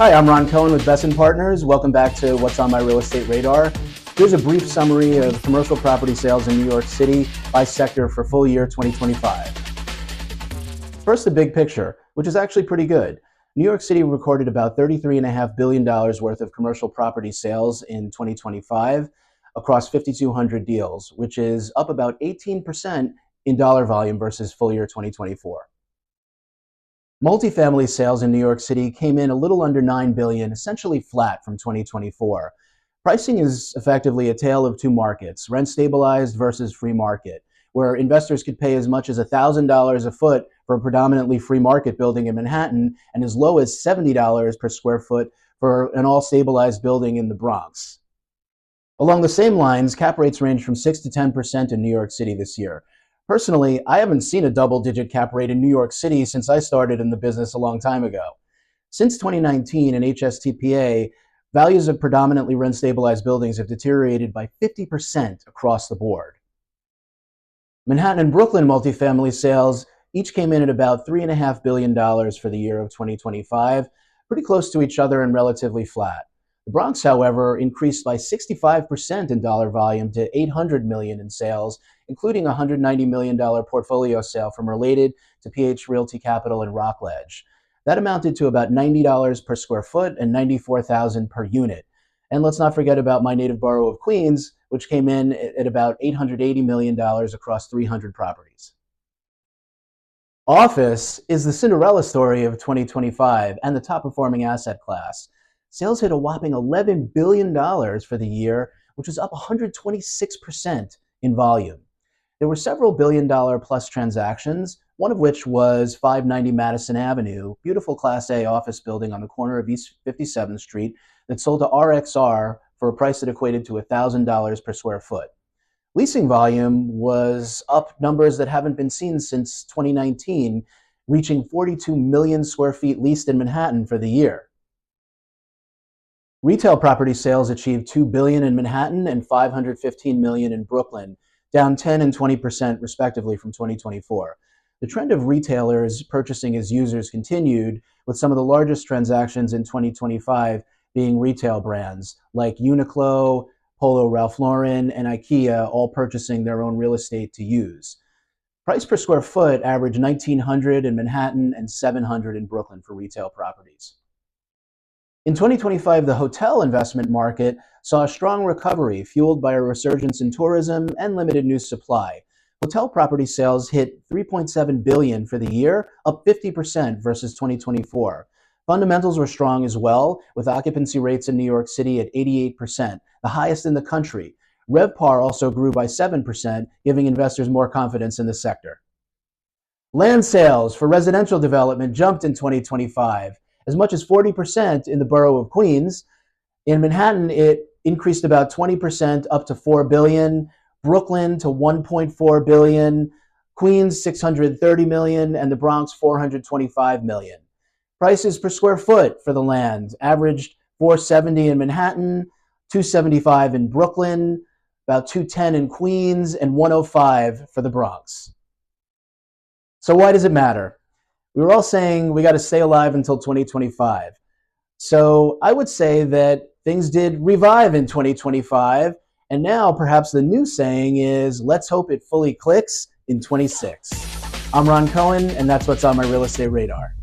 Hi, I'm Ron Cohen with Besson Partners. Welcome back to What's on My Real Estate Radar. Here's a brief summary of commercial property sales in New York City by sector for full year 2025. First, the big picture, which is actually pretty good. New York City recorded about $33.5 billion worth of commercial property sales in 2025 across 5,200 deals, which is up about 18% in dollar volume versus full year 2024. Multifamily sales in New York City came in a little under $9 billion, essentially flat from 2024. Pricing is effectively a tale of two markets, rent stabilized versus free market, where investors could pay as much as $1,000 a foot for a predominantly free market building in Manhattan and as low as $70 per square foot for an all stabilized building in the Bronx. Along the same lines, cap rates range from 6 to 10% in New York City this year. Personally, I haven't seen a double-digit cap rate in New York City since I started in the business a long time ago. Since 2019 in HSTPA, values of predominantly rent-stabilized buildings have deteriorated by 50% across the board. Manhattan and Brooklyn multifamily sales each came in at about $3.5 billion for the year of 2025, pretty close to each other and relatively flat. The Bronx, however, increased by 65% in dollar volume to $800 million in sales, including a $190 million portfolio sale from Related to PH Realty Capital and Rockledge. That amounted to about $90 per square foot and $94,000 per unit. And let's not forget about my native borough of Queens, which came in at about $880 million across 300 properties. Office is the Cinderella story of 2025 and the top performing asset class. Sales hit a whopping $11 billion for the year, which was up 126% in volume. There were several billion-dollar plus transactions, one of which was 590 Madison Avenue, beautiful Class A office building on the corner of East 57th Street that sold to RXR for a price that equated to $1,000 per square foot. Leasing volume was up numbers that haven't been seen since 2019, reaching 42 million square feet leased in Manhattan for the year. Retail property sales achieved $2 billion in Manhattan and $515 million in Brooklyn, down 10 and 20% respectively from 2024. The trend of retailers purchasing as users continued, with some of the largest transactions in 2025 being retail brands like Uniqlo, Polo Ralph Lauren, and IKEA, all purchasing their own real estate to use. Price per square foot averaged $1,900 in Manhattan and $700 in Brooklyn for retail properties. In 2025, the hotel investment market saw a strong recovery fueled by a resurgence in tourism and limited new supply. Hotel property sales hit $3.7 billion for the year, up 50% versus 2024. Fundamentals were strong as well, with occupancy rates in New York City at 88%, the highest in the country. RevPAR also grew by 7%, giving investors more confidence in the sector. Land sales for residential development jumped in 2025. As much as 40% in the borough of Queens. In Manhattan, it increased about 20% up to $4 billion, Brooklyn to $1.4 billion, Queens $630 million, and the Bronx $425 million. Prices per square foot for the land averaged $470 in Manhattan, $275 in Brooklyn, about $210 in Queens, and $105 for the Bronx. So why does it matter? We were all saying we got to stay alive until 2025. So I would say that things did revive in 2025. And now perhaps the new saying is, let's hope it fully clicks in 26. I'm Ron Cohen, and that's what's on my real estate radar.